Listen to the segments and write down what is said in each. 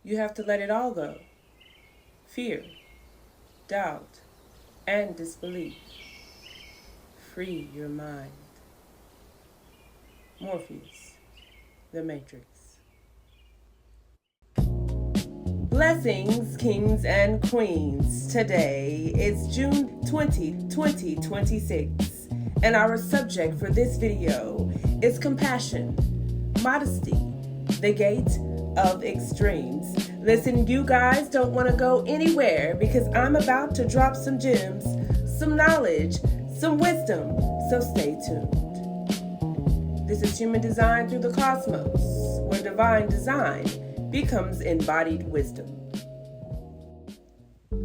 You have to let it all go. Fear, doubt, and disbelief. Free your mind. Morpheus, the Matrix. Blessings, kings and queens. Today is June 20, 2026, and our subject for this video is compassion, modesty, the gate of extremes. Listen, you guys don't want to go anywhere because I'm about to drop some gems, some knowledge, some wisdom, so stay tuned. This is human design through the cosmos, where divine design becomes embodied wisdom.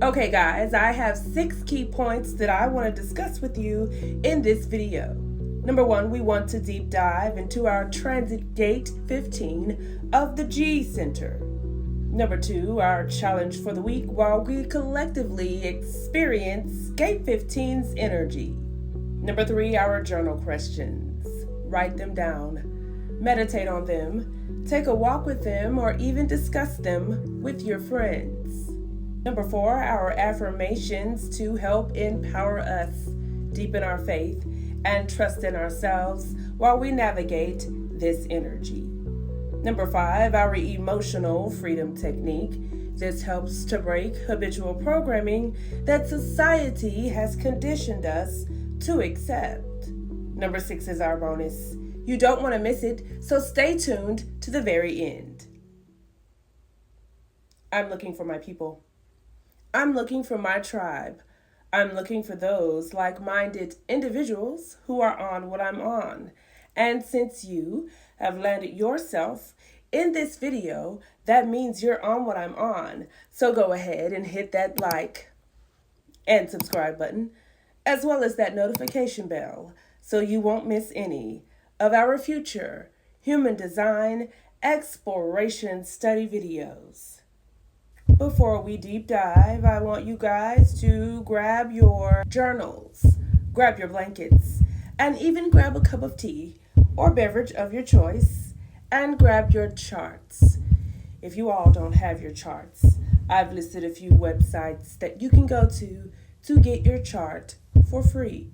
Okay guys, I have 6 key points that I want to discuss with you in this video. Number 1, we want to deep dive into our transit gate 15 of the G Center. Number 2, our challenge for the week while we collectively experience gate 15's energy. Number 3, our journal questions. Write them down, meditate on them, take a walk with them, or even discuss them with your friends. Number 4, our affirmations to help empower us, deepen our faith, and trust in ourselves while we navigate this energy. Number 5, our emotional freedom technique. This helps to break habitual programming that society has conditioned us to accept. Number 6 is our bonus. You don't want to miss it, so stay tuned to the very end. I'm looking for my people. I'm looking for my tribe. I'm looking for those like-minded individuals who are on what I'm on. And since you have landed yourself in this video, that means you're on what I'm on. So go ahead and hit that like and subscribe button, as well as that notification bell, so you won't miss any of our future human design exploration study videos. Before we deep dive, I want you guys to grab your journals, grab your blankets, and even grab a cup of tea or beverage of your choice, and grab your charts. If you all don't have your charts, I've listed a few websites that you can go to get your chart for free.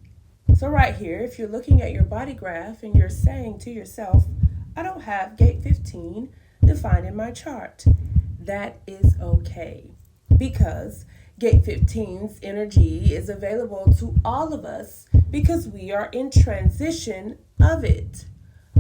So right here, if you're looking at your body graph and you're saying to yourself, I don't have gate 15 defined in my chart, that is okay, because gate 15's energy is available to all of us because we are in transition of it.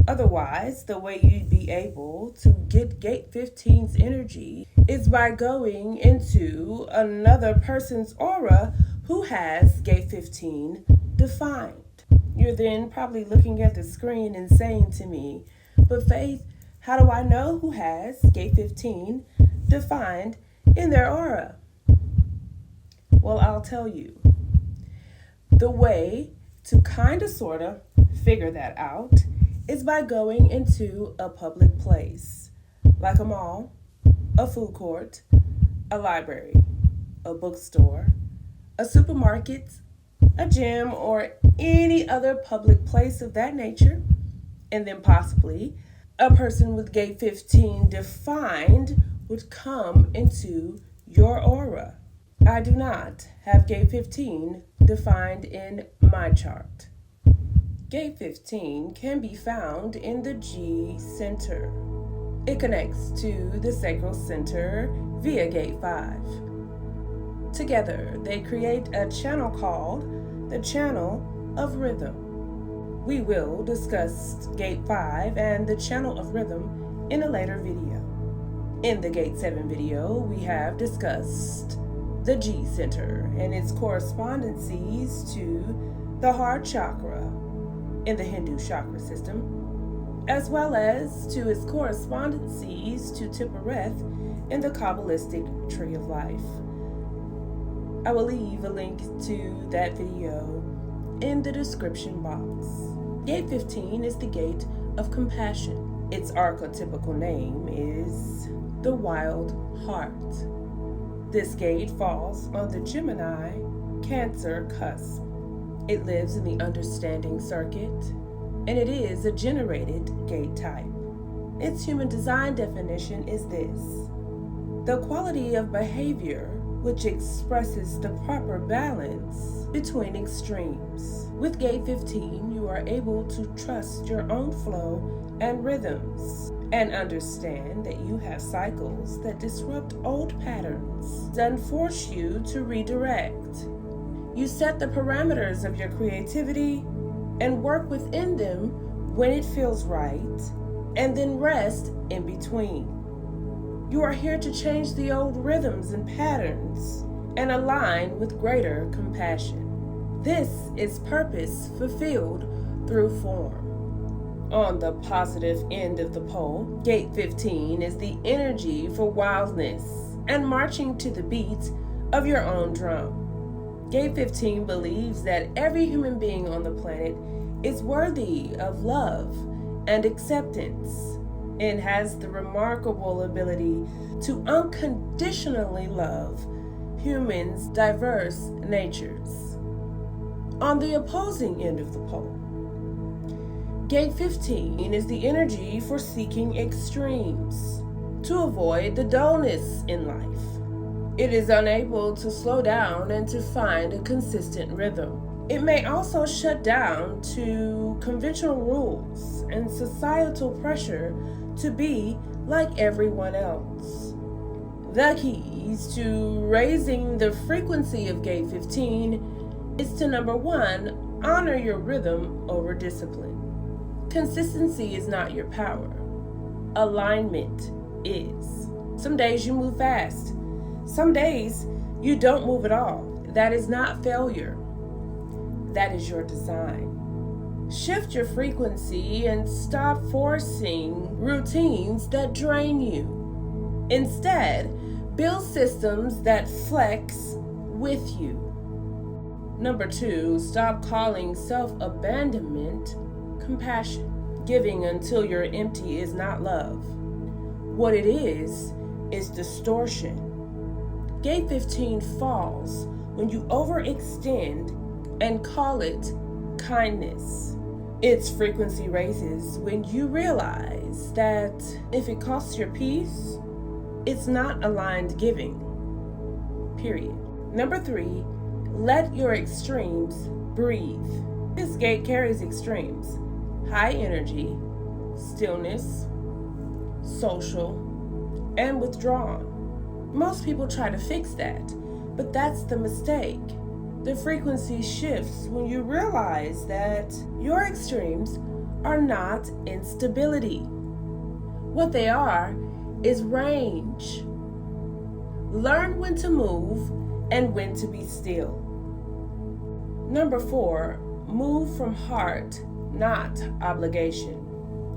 Otherwise, the way you'd be able to get gate 15's energy is by going into another person's aura who has gate 15 defined. You're then probably looking at the screen and saying to me, but Faith, how do I know who has gate 15 defined in their aura? Well, I'll tell you. The way to kind of sort of figure that out is by going into a public place, like a mall, a food court, a library, a bookstore, a supermarket, a gym, or any other public place of that nature, and then possibly a person with gate 15 defined would come into your aura. I do not have gate 15 defined in my chart. Gate 15 can be found in the G Center. It connects to the sacral center via gate 5. Together, they create a channel called the channel of rhythm. We will discuss gate 5 and the channel of rhythm in a later video. In the gate 7 video, we have discussed the G Center and its correspondences to the heart chakra in the Hindu chakra system, as well as to its correspondences to Tippereth in the Kabbalistic tree of life. I will leave a link to that video in the description box. Gate 15 is the gate of compassion. Its archetypical name is the wild heart. This gate falls on the Gemini Cancer cusp. It lives in the understanding circuit, and it is a generated gate type. Its human design definition is this: the quality of behavior which expresses the proper balance between extremes. With Gate 15, you are able to trust your own flow and rhythms and understand that you have cycles that disrupt old patterns and force you to redirect. You set the parameters of your creativity and work within them when it feels right, and then rest in between. You are here to change the old rhythms and patterns and align with greater compassion. This is purpose fulfilled through form. On the positive end of the pole, Gate 15 is the energy for wildness and marching to the beat of your own drum. Gate 15 believes that every human being on the planet is worthy of love and acceptance and has the remarkable ability to unconditionally love humans' diverse natures. On the opposing end of the pole, Gate 15 is the energy for seeking extremes to avoid the dullness in life. It is unable to slow down and to find a consistent rhythm. It may also shut down to conventional rules and societal pressure to be like everyone else. The keys to raising the frequency of Gate 15 is to, number 1, honor your rhythm over discipline. Consistency is not your power. Alignment is. Some days you move fast. Some days you don't move at all. That is not failure. That is your design. Shift your frequency and stop forcing routines that drain you. Instead, build systems that flex with you. Number 2, stop calling self-abandonment compassion. Giving until you're empty is not love. What it is distortion. Gate 15 falls when you overextend and call it kindness. Its frequency raises when you realize that if it costs your peace, it's not aligned giving. Period. Number 3, let your extremes breathe. This gate carries extremes: high energy, stillness, social, and withdrawn. Most people try to fix that, but that's the mistake. The frequency shifts when you realize that your extremes are not instability. What they are is range. Learn when to move and when to be still. Number 4, move from heart, not obligation.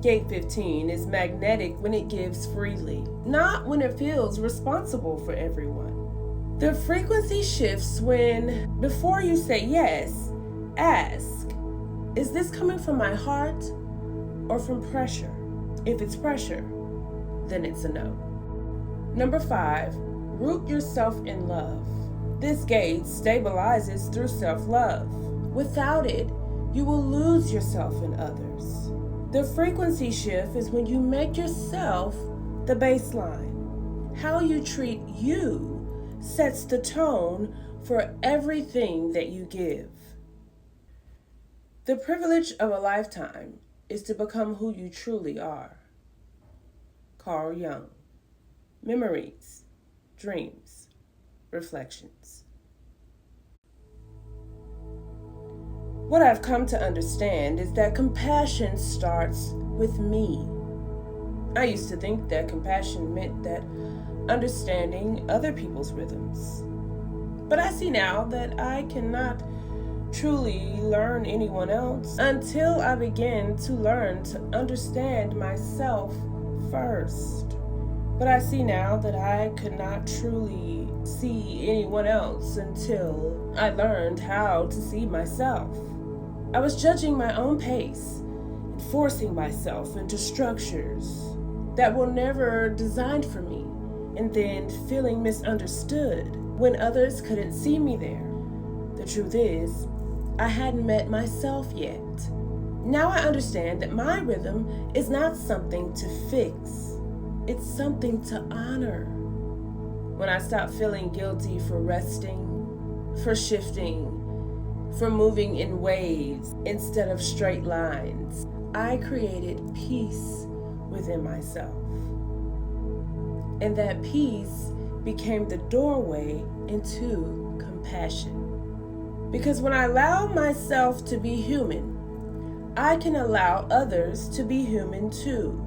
Gate 15 is magnetic when it gives freely, not when it feels responsible for everyone. The frequency shifts when, before you say yes, ask, is this coming from my heart or from pressure? If it's pressure, then it's a no. Number 5, root yourself in love. This gate stabilizes through self-love. Without it, you will lose yourself in others. The frequency shift is when you make yourself the baseline. How you treat you sets the tone for everything that you give. The privilege of a lifetime is to become who you truly are. Carl Jung. Memories, dreams, reflections. What I've come to understand is that compassion starts with me. I used to think that compassion meant that understanding other people's rhythms. But I see now that I cannot truly learn anyone else until I begin to learn to understand myself first. But I see now that I could not truly see anyone else until I learned how to see myself. I was judging my own pace and forcing myself into structures that were never designed for me, and then feeling misunderstood when others couldn't see me there. The truth is, I hadn't met myself yet. Now I understand that my rhythm is not something to fix. It's something to honor. when I stopped feeling guilty for resting, for shifting, for moving in waves instead of straight lines, I created peace within myself. And that peace became the doorway into compassion. Because when I allow myself to be human, I can allow others to be human too.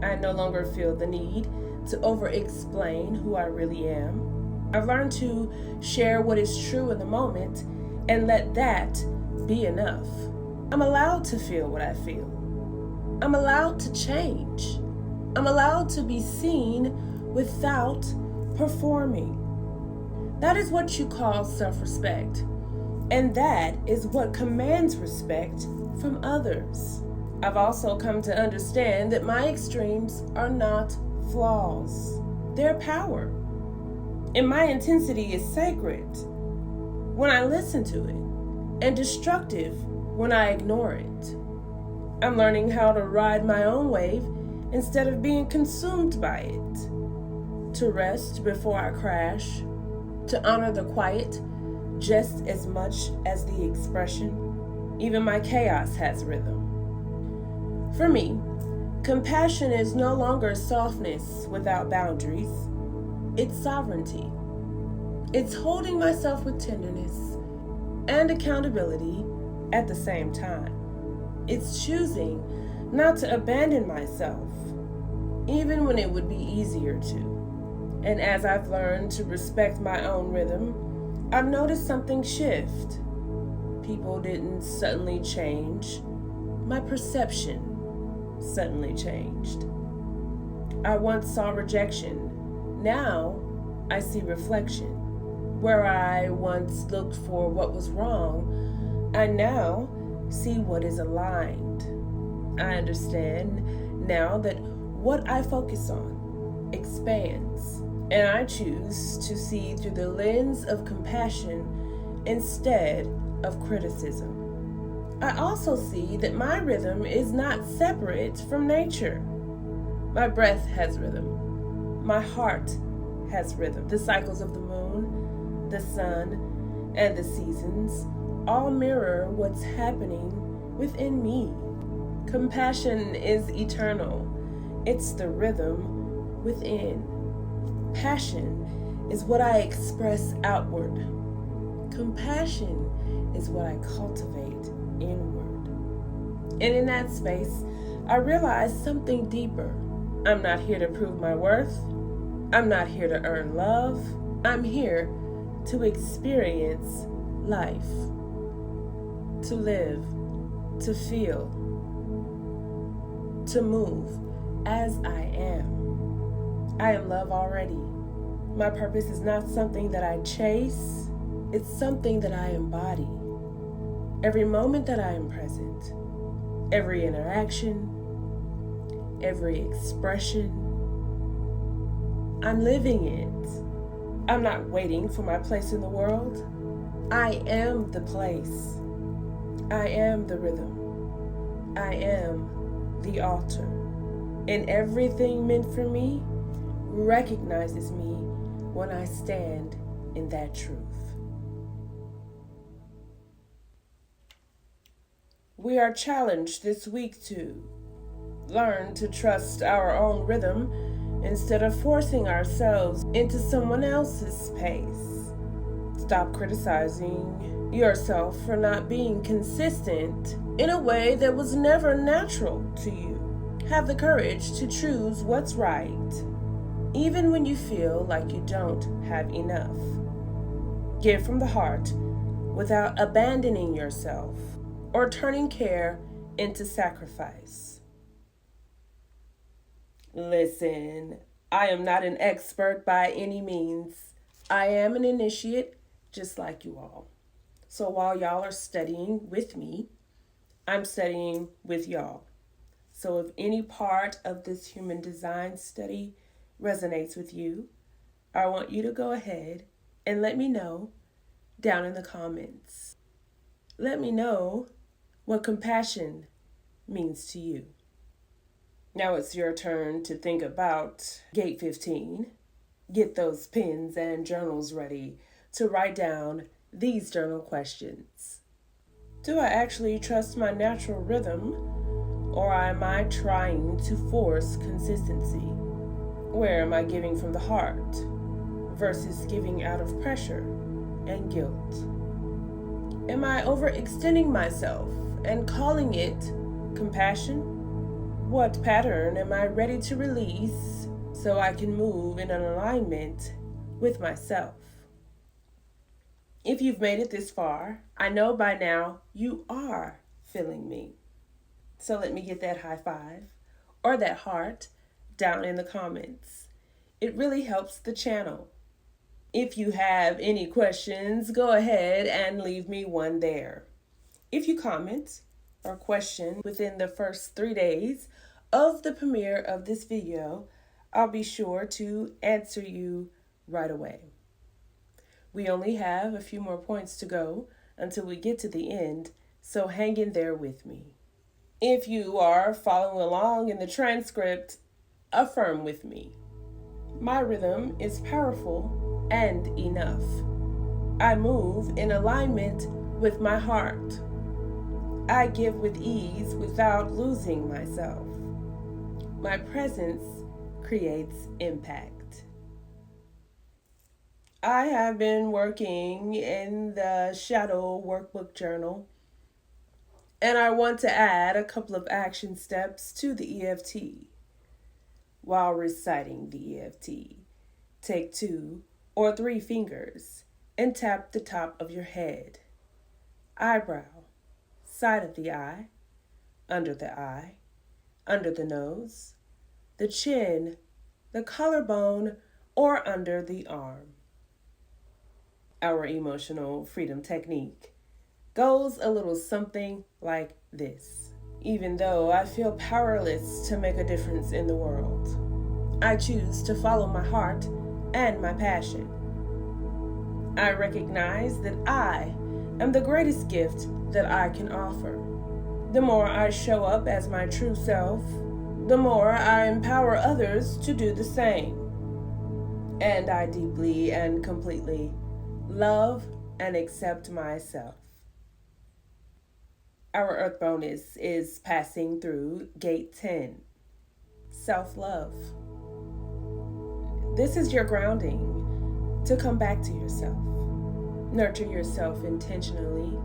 I no longer feel the need to over-explain who I really am. I've learned to share what is true in the moment and let that be enough. I'm allowed to feel what I feel. I'm allowed to change. I'm allowed to be seen without performing. That is what you call self-respect. And that is what commands respect from others. I've also come to understand that my extremes are not flaws. They're power. And my intensity is sacred when I listen to it, and destructive when I ignore it. I'm learning how to ride my own wave instead of being consumed by it, to rest before I crash, to honor the quiet just as much as the expression. Even my chaos has rhythm. For me, compassion is no longer softness without boundaries. It's sovereignty. It's holding myself with tenderness and accountability at the same time. It's choosing not to abandon myself, even when it would be easier to. And as I've learned to respect my own rhythm, I've noticed something shift. People didn't suddenly change. My perception suddenly changed. I once saw rejection. Now I see reflection. Where I once looked for what was wrong, I now see what is aligned. I understand now that what I focus on expands, and I choose to see through the lens of compassion instead of criticism. I also see that my rhythm is not separate from nature. My breath has rhythm. My heart has rhythm. The cycles of the moon, the sun, and the seasons all mirror what's happening within me. Compassion is eternal. It's the rhythm within. Passion is what I express outward. Compassion is what I cultivate inward. And in that space, I realized something deeper. I'm not here to prove my worth. I'm not here to earn love. I'm here to experience life, to live, to feel, to move as I am. I am love already. My purpose is not something that I chase. It's something that I embody. Every moment that I am present, every interaction, every expression, I'm living it. I'm not waiting for my place in the world. I am the place. I am the rhythm. I am the altar. And everything meant for me recognizes me when I stand in that truth. We are challenged this week to learn to trust our own rhythm instead of forcing ourselves into someone else's pace. Stop criticizing yourself for not being consistent in a way that was never natural to you. Have the courage to choose what's right, even when you feel like you don't have enough. Give from the heart without abandoning yourself or turning care into sacrifice. Listen, I am not an expert by any means. I am an initiate just like you all. So while y'all are studying with me, I'm studying with y'all. So if any part of this human design study resonates with you, I want you to go ahead and let me know down in the comments. Let me know what compassion means to you. Now it's your turn to think about Gate 15. Get those pens and journals ready to write down these journal questions. Do I actually trust my natural rhythm, or am I trying to force consistency? Where am I giving from the heart versus giving out of pressure and guilt? Am I overextending myself and calling it compassion? What pattern am I ready to release so I can move in an alignment with myself? If you've made it this far, I know by now you are feeling me. So let me get that high five or that heart down in the comments. It really helps the channel. If you have any questions, go ahead and leave me one there. If you comment or question within the first 3 days of the premiere of this video, I'll be sure to answer you right away. We only have a few more points to go until we get to the end, so hang in there with me. If you are following along in the transcript, affirm with me. My rhythm is powerful and enough. I move in alignment with my heart. I give with ease without losing myself. My presence creates impact. I have been working in the Shadow Workbook Journal, and I want to add a couple of action steps to the EFT. While reciting the EFT, take 2 or 3 fingers and tap the top of your head, eyebrow, side of the eye, under the nose, the chin, the collarbone, or under the arm. Our emotional freedom technique goes a little something like this. Even though I feel powerless to make a difference in the world, I choose to follow my heart and my passion. I recognize that I am the greatest gift that I can offer. The more I show up as my true self, the more I empower others to do the same. And I deeply and completely love and accept myself. Our Earth bonus is passing through Gate 10, self-love. This is your grounding to come back to yourself. Nurture yourself intentionally.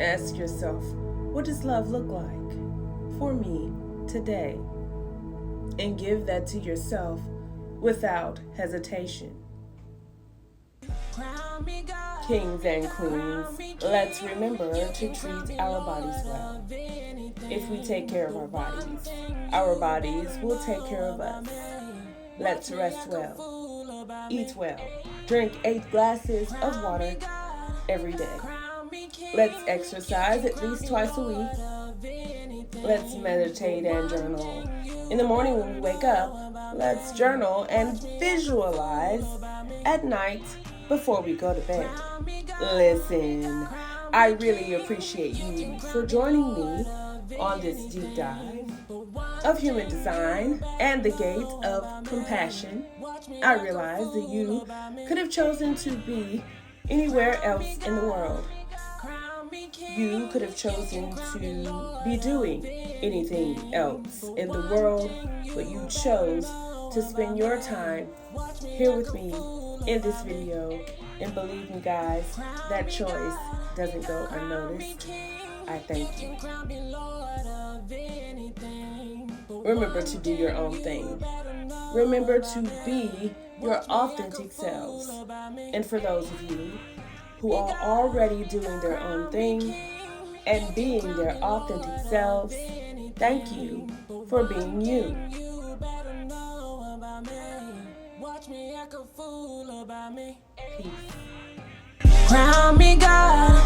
Ask yourself, what does love look like for me today? And give that to yourself without hesitation. Kings and queens, let's remember to treat our bodies well. If we take care of our bodies will take care of us. Let's rest well, eat well, drink 8 glasses of water every day. Let's exercise at least twice a week. Let's meditate and journal. In the morning when we wake up, let's journal and visualize at night before we go to bed. Listen, I really appreciate you for joining me on this deep dive of human design and the gate of compassion. I realize that you could have chosen to be anywhere else in the world. You could have chosen to be doing anything else in the world, but you chose to spend your time here with me in this video. And believe me guys, that choice doesn't go unnoticed. I thank you. Remember to do your own thing. Remember to be your authentic selves. And for those of you who are already doing their own thing and being their authentic selves, thank you for being you. Peace. Crown me God.